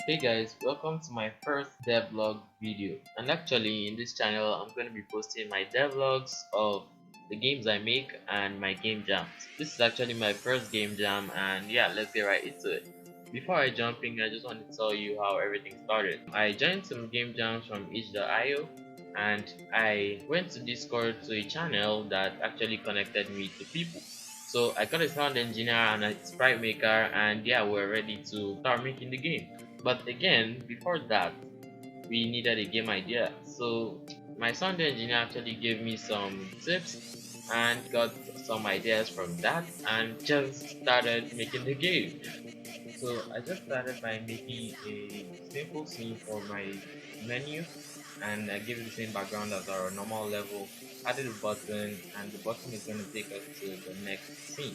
Hey guys, welcome to my first devlog video. And actually, in this channel, I'm going to be posting my devlogs of the games I make and my game jams. This is actually my first game jam, and yeah, let's get right into it. Before I jump in, I just want to tell you how everything started. I joined some game jams from itch.io, and I went to Discord to a channel that actually connected me to people. So I got a sound engineer and a sprite maker, and yeah, we're ready to start making the game. But again, before that, we needed a game idea. So my sound engineer actually gave me some tips and got some ideas from that and just started making the game. So I just started by making a simple scene for my menu, and I gave it the same background as our normal level, added a button, and the button is going to take us to the next scene.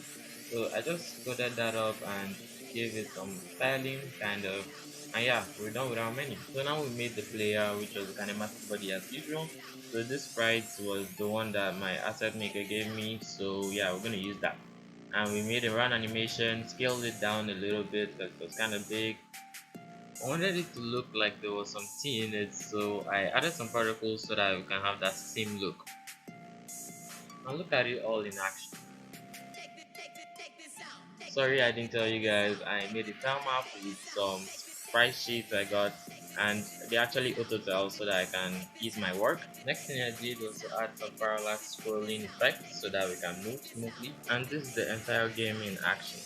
So I just coded that up and gave it some styling kind of, and yeah, we're done with our menu. So now we made the player, which was the kinematic body as usual. So this sprite was the one that my asset maker gave me, so yeah, we're going to use that. And we made a run animation, scaled it down a little bit because it was kind of big. I wanted it to look like there was some tea in it, so I added some particles so that we can have that same look. Now look at it all in action. Sorry I didn't tell you guys, I made a tile map with some sprite sheets I got, and they actually auto tile so that I can ease my work. Next thing I did was to add some parallax scrolling effect so that we can move smoothly, and this is the entire game in action.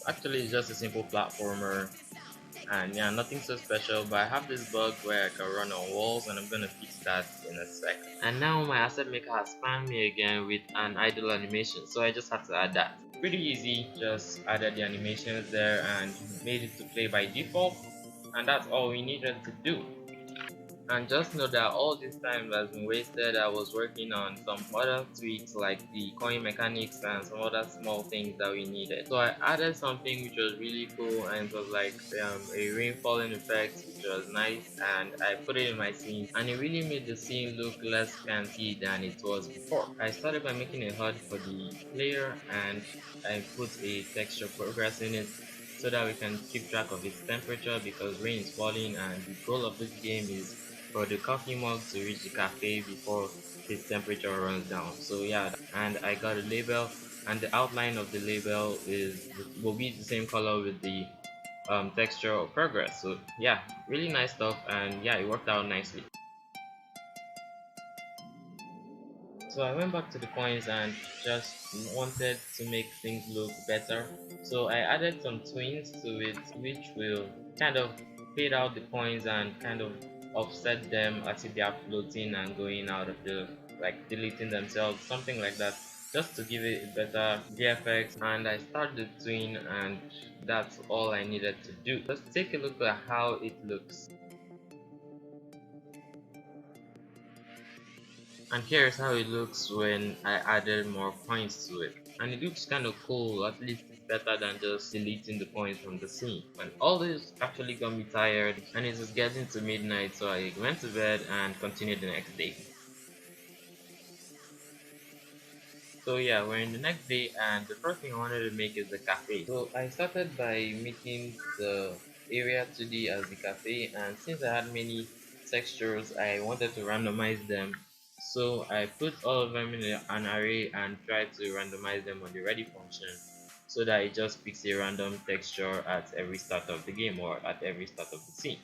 Actually, it's just a simple platformer, and yeah, nothing so special, but I have this bug where I can run on walls, and I'm gonna fix that in a sec. And now my asset maker has spammed me again with an idle animation, so I just have to add that. Pretty easy, just added the animations there and made it to play by default, and that's all we needed to do. And just know that all this time has been wasted. I was working on some other tweaks like the coin mechanics and some other small things that we needed. So I added something which was really cool, and it was like a rain falling effect, which was nice, and I put it in my scene, and it really made the scene look less scanty than it was before. I started by making a HUD for the player, and I put a texture progress in it so that we can keep track of its temperature because rain is falling, and the goal of this game is for the coffee mug to reach the cafe before its temperature runs down. So yeah, and I got a label, and the outline of the label will be the same color with the texture of progress. So yeah, really nice stuff, and yeah, it worked out nicely. So I went back to the coins and just wanted to make things look better. So I added some twins to it, which will kind of fade out the coins and kind of offset them as if they are floating and going out of the, like, deleting themselves, something like that, just to give it a better VFX. And I started the twin, and that's all I needed to do. Let's take a look at how it looks. And here's how it looks when I added more points to it. And it looks kind of cool, at least it's better than just deleting the points from the scene. And all this actually got me tired, and it was getting to midnight, so I went to bed and continued the next day. So yeah, we're in the next day, and the first thing I wanted to make is the cafe. So I started by making the area 2D as the cafe, and since I had many textures, I wanted to randomize them. So I put all of them in an array and tried to randomize them on the ready function so that it just picks a random texture at every start of the game or at every start of the scene.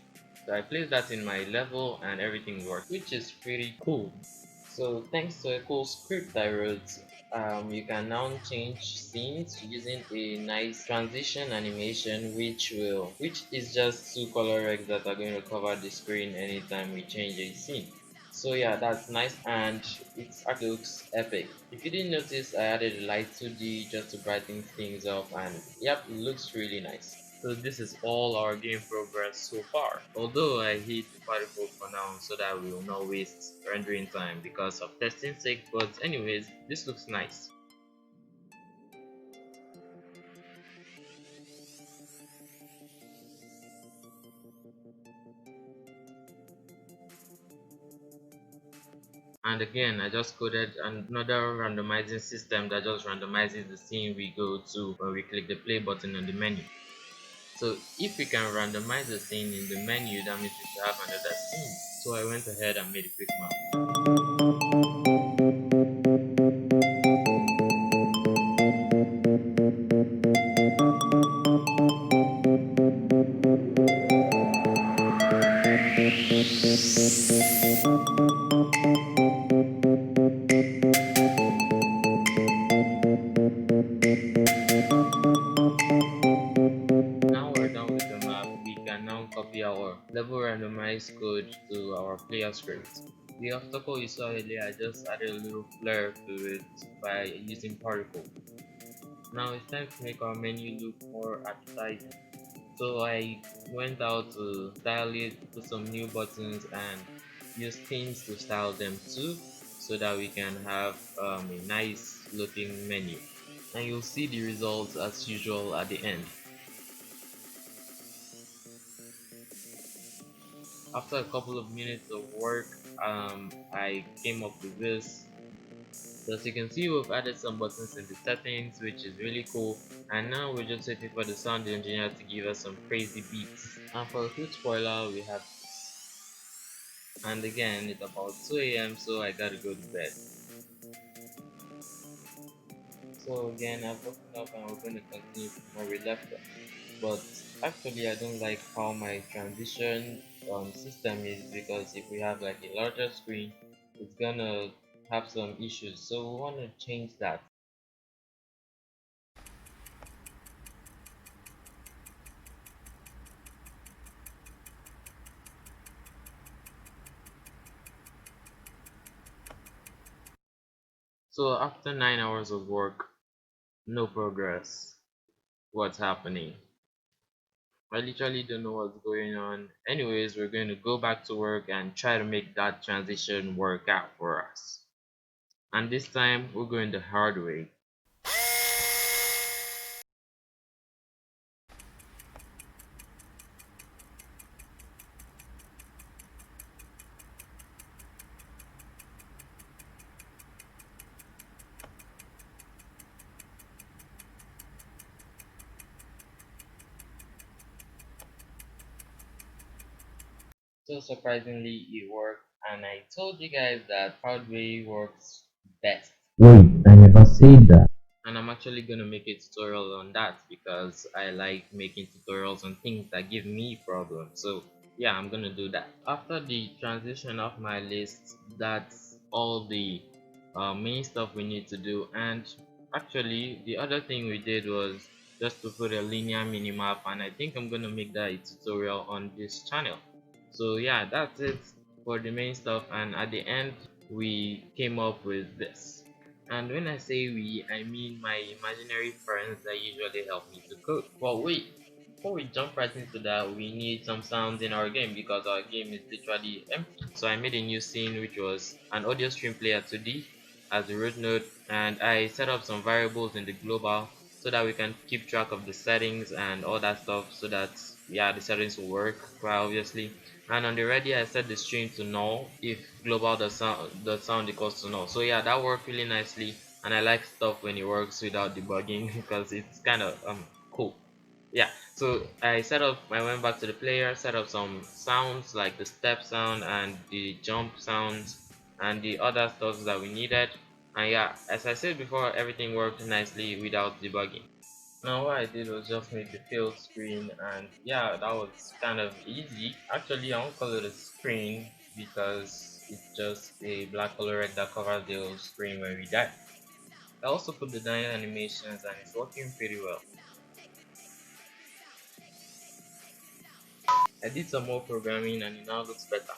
So I placed that in my level and everything worked, which is pretty cool. So thanks to a cool script I wrote, you can now change scenes using a nice transition animation, which is just two color regs that are going to cover the screen anytime we change a scene. So yeah, that's nice, and it actually looks epic. If you didn't notice, I added a light 2D just to brighten things up, and yep, it looks really nice. So this is all our game progress so far. Although I hit the particle for now so that we will not waste rendering time because of testing sake, but anyways, this looks nice. And again, I just coded another randomizing system that just randomizes the scene we go to when we click the play button on the menu. So if we can randomize the scene in the menu, that means we should have another scene. So I went ahead and made a quick map. Now we're done with the map, we can now copy our level randomized code to our player script. The obstacle you saw earlier, I just added a little flair to it by using particle. Now it's time to make our menu look more appetizing. So I went out to style it, put some new buttons and use themes to style them too, so that we can have a nice looking menu. And you'll see the results as usual at the end. After a couple of minutes of work, I came up with this. So as you can see, we've added some buttons in the settings, which is really cool. And now we're just waiting for the sound engineer to give us some crazy beats. And for a quick spoiler, we have this. And again, it's about 2 a.m., so I gotta go to bed. So again, I've woken up and we're going to continue from where we left off. But actually, I don't like how my transition system is, because if we have like a larger screen, it's gonna have some issues. So we want to change that. So after 9 hours of work, no progress. What's happening? I literally don't know what's going on. Anyways, we're going to go back to work and try to make that transition work out for us. And this time, we're going the hard way. So surprisingly, it worked, and I told you guys that hard way works best. Wait, I never said that. And I'm actually gonna make a tutorial on that because I like making tutorials on things that give me problems. So yeah, I'm gonna do that. After the transition of my list, that's all the main stuff we need to do. And actually, the other thing we did was just to put a linear minimap, and I think I'm gonna make that a tutorial on this channel. So yeah, that's it for the main stuff, and at the end we came up with this. And when I say we, I mean my imaginary friends that usually help me to code. But wait, before we jump right into that, we need some sounds in our game because our game is literally empty. So I made a new scene, which was an audio stream player 2D as the root node, and I set up some variables in the global so that we can keep track of the settings and all that stuff, so that yeah, the settings will work quite obviously. And on the ready, I set the stream to null if global the sound equals to null. So yeah, that worked really nicely, and I like stuff when it works without debugging because it's kind of cool. Yeah, so I went back to the player, set up some sounds like the step sound and the jump sounds and the other stuff that we needed. And yeah, as I said before, everything worked nicely without debugging. Now what I did was just make the fill screen, and yeah, that was kind of easy. Actually, I won't call it a screen because it's just a black color red that covers the whole screen when we die. I also put the dying animations and it's working pretty well. I did some more programming and it now looks better.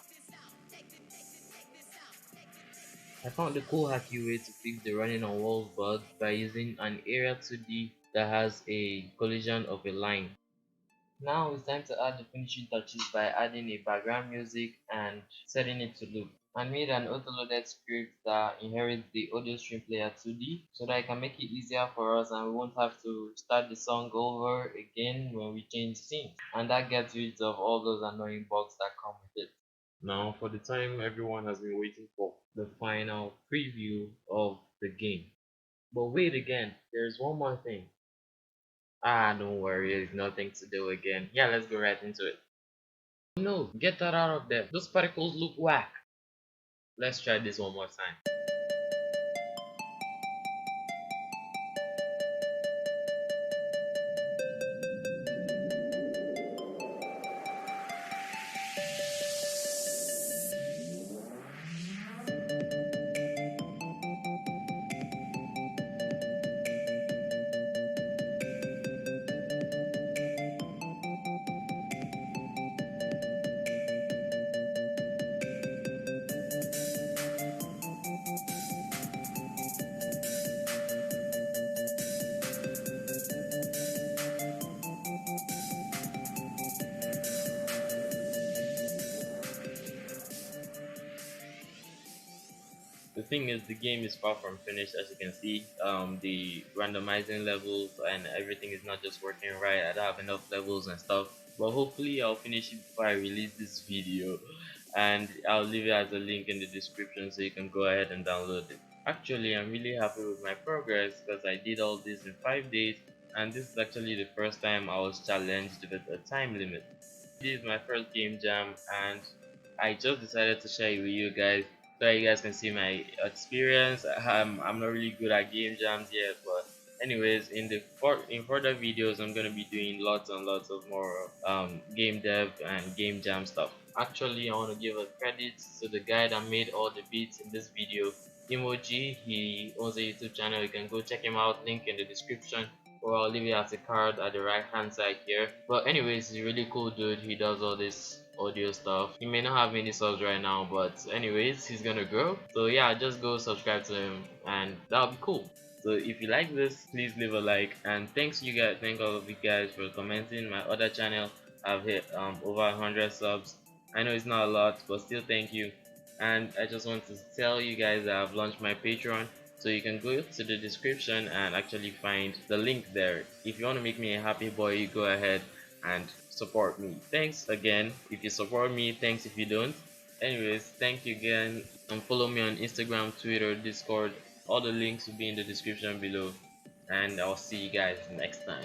I found a cool hacky way to fix the running on walls bug by using an Area 2D that has a collision of a line. Now it's time to add the finishing touches by adding a background music and setting it to loop. I made an autoloaded script that inherits the audio stream player 2D so that I can make it easier for us and we won't have to start the song over again when we change scenes. And that gets rid of all those annoying bugs that come with it. Now for the time everyone has been waiting for, the final preview of the game. But wait again, there's one more thing. Ah, don't worry, there's nothing to do again. Yeah, let's go right into it. No, get that out of there. Those particles look whack. Let's try this one more time. The thing is, the game is far from finished. As you can see, the randomizing levels and everything is not just working right. I don't have enough levels and stuff, but hopefully I'll finish it before I release this video, and I'll leave it as a link in the description so you can go ahead and download it. Actually, I'm really happy with my progress because I did all this in 5 days, and this is actually the first time I was challenged with a time limit. This is my first game jam, and I just decided to share it with you guys so you guys can see my experience. I'm not really good at game jams yet, but anyways, in further videos, I'm gonna be doing lots and lots of more game dev and game jam stuff. Actually, I want to give a credit to the guy that made all the beats in this video, Emoji. He owns a YouTube channel. You can go check him out. Link in the description, or I'll leave it as a card at the right hand side here. But anyways, he's a really cool dude. He does all this audio stuff. He may not have many subs right now, but anyways, he's gonna grow. So yeah, just go subscribe to him, and that'll be cool. So if you like this, please leave a like, and thank all of you guys for commenting. My other channel, I've hit over 100 subs. I know it's not a lot, but still thank you. And I just want to tell you guys that I've launched my Patreon, so you can go to the description and actually find the link there. If you want to make me a happy boy, you go ahead and support me. Thanks again if you support me, thanks if you don't. Anyways, thank you again, and follow me on Instagram, Twitter, Discord. All the links will be in the description below, and I'll see you guys next time.